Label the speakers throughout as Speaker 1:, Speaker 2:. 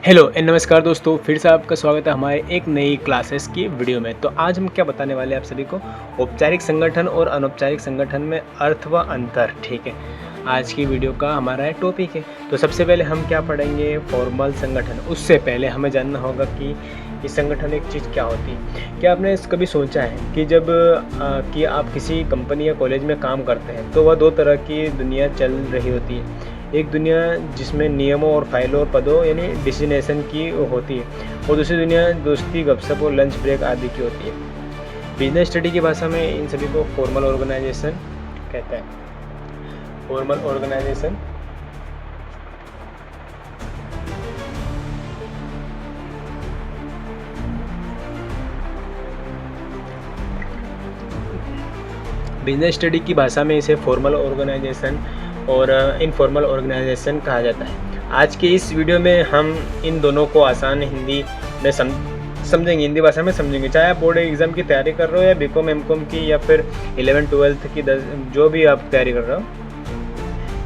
Speaker 1: Hello नमस्कार दोस्तों, फिर से आपका स्वागत है हमारे एक नई क्लासेस की वीडियो में। तो आज हम क्या बताने वाले हैं आप सभी को, औपचारिक संगठन और अनौपचारिक संगठन में अर्थ व अंतर। ठीक है, आज की वीडियो का हमारा टॉपिक है। तो सबसे पहले हम क्या पढ़ेंगे, फॉर्मल संगठन। उससे पहले हमें जानना होगा कि इस संगठन एक चीज़ क्या होती है। क्या आपने कभी सोचा है कि जब कि आप किसी कंपनी या कॉलेज में काम करते हैं तो वह दो तरह की दुनिया चल रही होती है। एक दुनिया जिसमें नियमों और फाइलों और पदों यानी डिसिग्नेशन की होती है, और दूसरी दुनिया दोस्ती, गपशप और लंच ब्रेक आदि की होती है। बिजनेस स्टडी की भाषा में इन सभी को फॉर्मल ऑर्गेनाइजेशन कहता है। फॉर्मल ऑर्गेनाइजेशन बिजनेस स्टडी की भाषा में इसे फॉर्मल ऑर्गेनाइजेशन और इनफॉर्मल ऑर्गेनाइजेशन कहा जाता है। आज की इस वीडियो में हम इन दोनों को आसान हिंदी में समझेंगे, हिंदी भाषा में समझेंगे। चाहे आप बोर्ड एग्ज़ाम की तैयारी कर रहे हो या बीकॉम एमकॉम की या फिर 11th-12th की जो भी आप तैयारी कर रहे हो।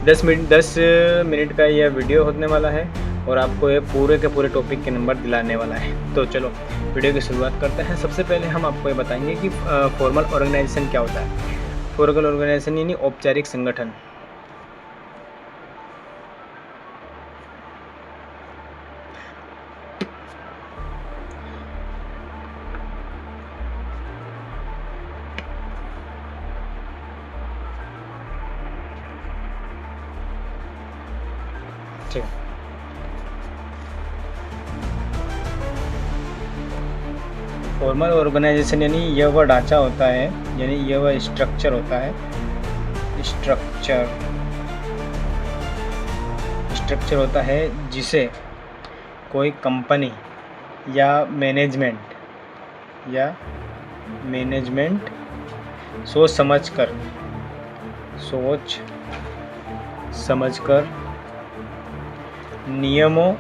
Speaker 1: 10 मिनट का यह वीडियो होने वाला है और आपको ये पूरे के पूरे टॉपिक के नंबर दिलाने वाला है। तो चलो वीडियो की शुरुआत करते हैं। सबसे पहले हम आपको ये बताएंगे कि फॉर्मल ऑर्गेनाइजेशन क्या होता है। फॉर्मल ऑर्गेनाइजेशन यानी औपचारिक संगठन। ठीक है, फॉर्मल ऑर्गेनाइजेशन यानी यह वह ढांचा होता है, यानी यह वह स्ट्रक्चर होता है। स्ट्रक्चर होता है जिसे कोई कंपनी या मैनेजमेंट सोच समझकर नियमों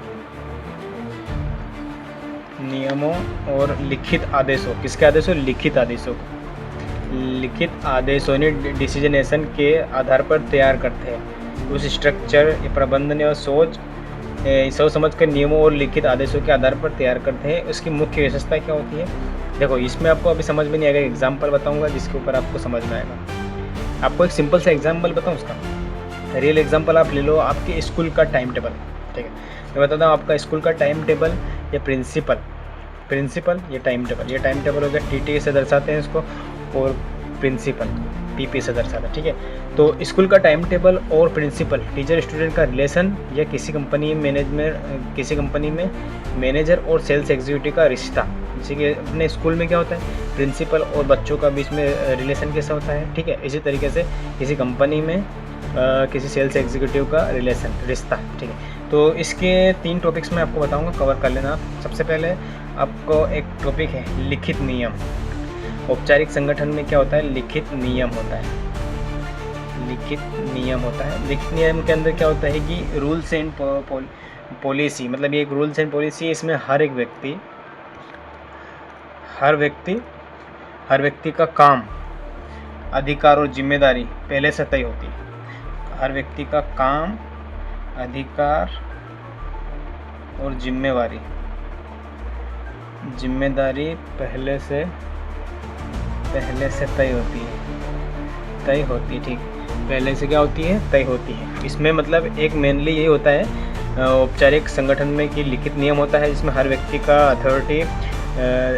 Speaker 1: और लिखित आदेशों, किसके आदेशों, लिखित आदेशों यानी डिसीजनेशन के आधार पर तैयार करते हैं। उस स्ट्रक्चर प्रबंधन और सोच समझ कर नियमों और लिखित आदेशों के आधार पर तैयार करते हैं। उसकी मुख्य विशेषता क्या होती है, देखो इसमें आपको अभी समझ में नहीं आएगा, एग्जाम्पल बताऊंगा जिसके ऊपर आपको समझ में आएगा। आपको एक सिंपल सा एग्जाम्पल बताऊं, उसका रियल एग्जाम्पल आप ले लो, आपके स्कूल का टाइम टेबल। ठीक है, मैं बताता हूँ आपका स्कूल का टाइम टेबल या प्रिंसिपल ये टाइम टेबल हो गया। टीटी से दर्शाते हैं इसको, और प्रिंसिपल पीपी से दर्शाता है। ठीक है, तो स्कूल का टाइम टेबल और प्रिंसिपल टीचर स्टूडेंट का रिलेशन, या किसी कंपनी में मैनेजर और सेल्स एग्जीक्यूटिव का रिश्ता। जैसे कि अपने स्कूल में क्या होता है, प्रिंसिपल और बच्चों का बीच में रिलेशन कैसा होता है। ठीक है, इसी तरीके से किसी कंपनी में किसी सेल्स एग्जीक्यूटिव का रिश्ता। ठीक है, तो इसके 3 टॉपिक्स मैं आपको बताऊंगा, कवर कर लेना। सबसे पहले आपको एक टॉपिक है लिखित नियम। औपचारिक संगठन में क्या होता है, लिखित नियम होता है। लिखित नियम के अंदर क्या होता है कि रूल्स एंड पॉलिसी, मतलब ये एक रूल्स एंड पॉलिसी है। इसमें हर व्यक्ति का काम, अधिकार और जिम्मेदारी पहले से तय होती है। हर व्यक्ति का काम, अधिकार और जिम्मेदारी पहले से तय होती है। ठीक, पहले से क्या होती है, तय होती है। इसमें मतलब एक मेनली यही होता है औपचारिक संगठन में कि लिखित नियम होता है, जिसमें हर व्यक्ति का अथॉरिटी,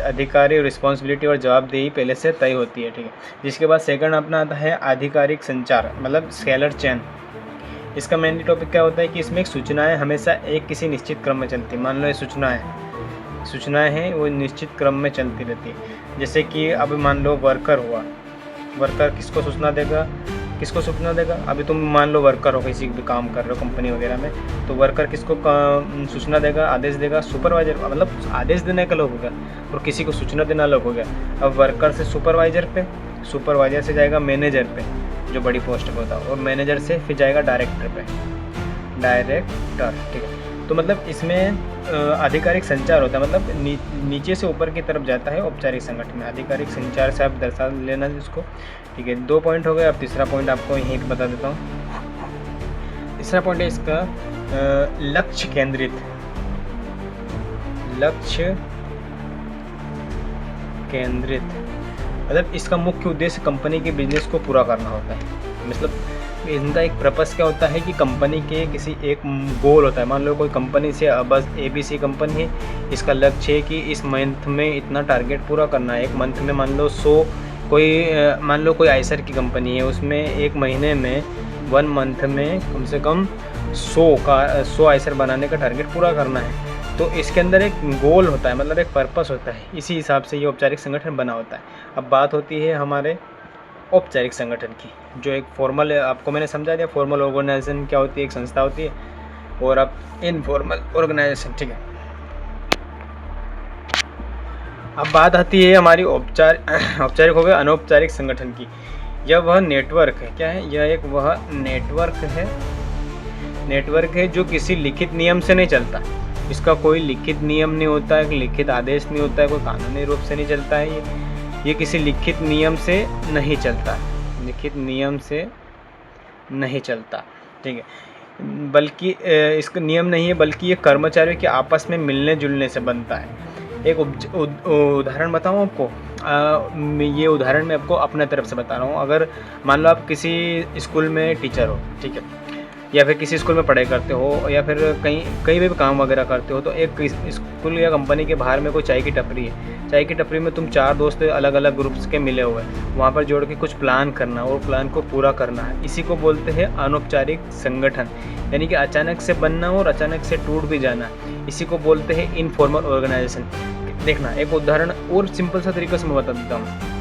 Speaker 1: अधिकारी, रिस्पॉन्सिबिलिटी और जवाबदेही पहले से तय होती है। ठीक है, जिसके बाद सेकंड अपना आता है आधिकारिक संचार, मतलब स्केलर चेन। इसका मेनली टॉपिक क्या होता है कि इसमें सूचनाएं हमेशा एक किसी निश्चित क्रम में चलती है। मान लो ये सूचनाएं हैं वो निश्चित क्रम में चलती रहती है। जैसे कि अब मान लो वर्कर हुआ, वर्कर किसको सूचना देगा। अभी तुम मान लो वर्कर हो, किसी भी काम कर रहे हो कंपनी वगैरह में, तो वर्कर किसको सूचना देगा, आदेश देगा, सुपरवाइजर, मतलब आदेश देने का लोग हो गया और किसी को सूचना देना लोग हो गया। अब वर्कर से सुपरवाइजर से जाएगा मैनेजर पे, जो बड़ी पोस्ट पे होता है, और मैनेजर से फिर जाएगा डायरेक्टर पे, ठीक है। तो मतलब इसमें आधिकारिक संचार होता है, मतलब नीचे से ऊपर की तरफ जाता है औपचारिक संगठन में। आधिकारिक संचार से आप दर्शा लेना इसको, ठीक है। 2 पॉइंट हो गए। अब तीसरा पॉइंट आपको यहीं पे बता देता हूँ। तीसरा पॉइंट है इसका लक्ष्य केंद्रित लक्ष्य केंद्रित, मतलब इसका मुख्य उद्देश्य कंपनी के बिजनेस को पूरा करना होता है। मतलब इनका एक पर्पस क्या होता है कि कंपनी के किसी एक गोल होता है। मान लो कोई कंपनी से बस ABC कंपनी है, इसका लक्ष्य है कि इस मंथ में इतना टारगेट पूरा करना है। एक मंथ में मान लो 100, मान लो कोई आइसर की कंपनी है, उसमें एक महीने में 1 मंथ में कम से कम 100 आइसर बनाने का टारगेट पूरा करना है। तो इसके अंदर एक गोल होता है, मतलब एक पर्पस होता है। इसी हिसाब से ये औपचारिक संगठन बना होता है। अब बात होती है हमारे औपचारिक संगठन की, जो एक फॉर्मल, आपको मैंने समझा दिया फॉर्मल ऑर्गेनाइजेशन क्या होती है, एक संस्था होती है, और अब इनफॉर्मल ऑर्गेनाइजेशन, ठीक है। अब बात आती है हमारी औपचारिक हो गया अनौपचारिक संगठन की। यह वह नेटवर्क है, क्या है, यह एक वह नेटवर्क है जो किसी लिखित नियम से नहीं चलता। इसका कोई लिखित नियम नहीं होता है, लिखित आदेश नहीं होता है, कोई कानूनी रूप से नहीं चलता है। ये किसी लिखित नियम से नहीं चलता, लिखित नियम से नहीं चलता, ठीक है। बल्कि इसका नियम नहीं है, बल्कि ये कर्मचारियों के आपस में मिलने जुलने से बनता है। एक उदाहरण बताऊँ आपको, ये उदाहरण मैं आपको अपने तरफ से बता रहा हूँ। अगर मान लो आप किसी स्कूल में टीचर हो, ठीक है, या फिर किसी स्कूल में पढ़ाई करते हो, या फिर कहीं भी काम वगैरह करते हो, तो एक स्कूल या कंपनी के बाहर में कोई चाय की टपरी है। चाय की टपरी में तुम 4 दोस्त अलग अलग ग्रुप्स के मिले हुए हैं, वहाँ पर जोड़ के कुछ प्लान करना और प्लान को पूरा करना है। इसी को बोलते हैं अनौपचारिक संगठन, यानी कि अचानक से बनना और अचानक से टूट भी जाना। इसी को बोलते हैं इनफॉर्मल ऑर्गेनाइजेशन। देखना, एक उदाहरण और सिंपल सा तरीके से मैं बता देता हूँ।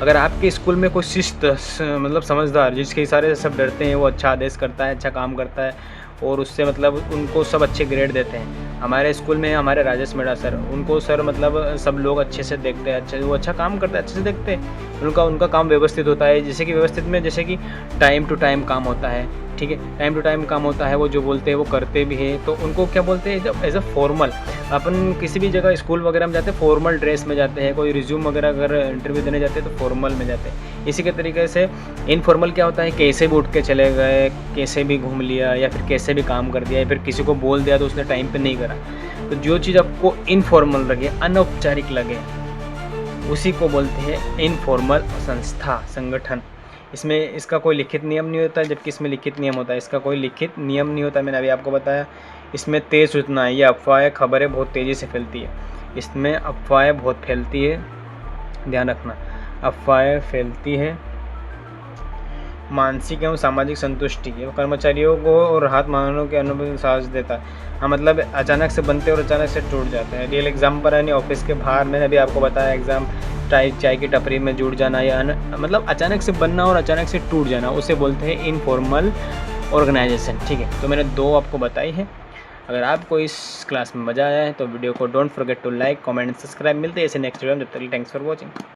Speaker 1: अगर आपके स्कूल में कोई शिष्ट, मतलब समझदार, जिसके इशारे से सब डरते हैं, वो अच्छा आदेश करता है, अच्छा काम करता है, और उससे मतलब उनको सब अच्छे ग्रेड देते हैं। हमारे स्कूल में हमारे राजेश मेड़ा सर, उनको सर मतलब सब लोग अच्छे से देखते हैं, अच्छे, वो अच्छा काम करते हैं, अच्छे से देखते हैं। उनका काम व्यवस्थित होता है, जैसे कि व्यवस्थित में जैसे कि टाइम टू टाइम काम होता है, ठीक है, टाइम टू टाइम काम होता है। वो जो बोलते हैं वो करते भी हैं। तो उनको क्या बोलते हैं, जब एज अ फॉर्मल, अपन किसी भी जगह स्कूल वगैरह में जाते हैं फॉर्मल ड्रेस में जाते हैं, कोई रिज्यूम वगैरह अगर इंटरव्यू देने जाते हैं तो फॉर्मल में जाते हैं। इसी के तरीके से इनफॉर्मल क्या होता है, कैसे भी उठ के चले गए, कैसे भी घूम लिया, या फिर कैसे भी काम कर दिया, या फिर किसी को बोल दिया तो उसने टाइम पे नहीं करा। तो जो चीज़ आपको इनफॉर्मल लगे, अनौपचारिक लगे, उसी को बोलते हैं इनफॉर्मल संस्था, संगठन। इसमें इसका कोई लिखित नियम नहीं होता, जबकि इसमें लिखित नियम होता है। इसका कोई लिखित नियम नहीं होता, मैंने अभी आपको बताया। इसमें तेज़ सूचना है, ये अफवाहें, खबरें बहुत तेज़ी से फैलती है। इसमें अफवाहें बहुत फैलती है, ध्यान रखना, अफवाहें फैलती है। मानसिक एवं सामाजिक संतुष्टि, ये कर्मचारियों को और राहत मानव के अनुभव साहस देता है। हाँ, मतलब अचानक से बनते और अचानक से टूट जाते हैं। रियल एग्जाम्पल है, ऑफिस के बाहर मैंने अभी आपको बताया एग्जाम, चाय की टपरी में जुड़ जाना, या मतलब अचानक से बनना और अचानक से टूट जाना, उसे बोलते हैं इनफॉर्मल ऑर्गेनाइजेशन, ठीक है। तो मैंने 2 आपको बताई है। अगर आपको इस क्लास में मज़ा आया है तो वीडियो को don't forget to like, comment and subscribe. मिलते हैं ऐसे नेक्स्ट वीडियो में, जब तक थैंक्स फॉर वॉचिंग।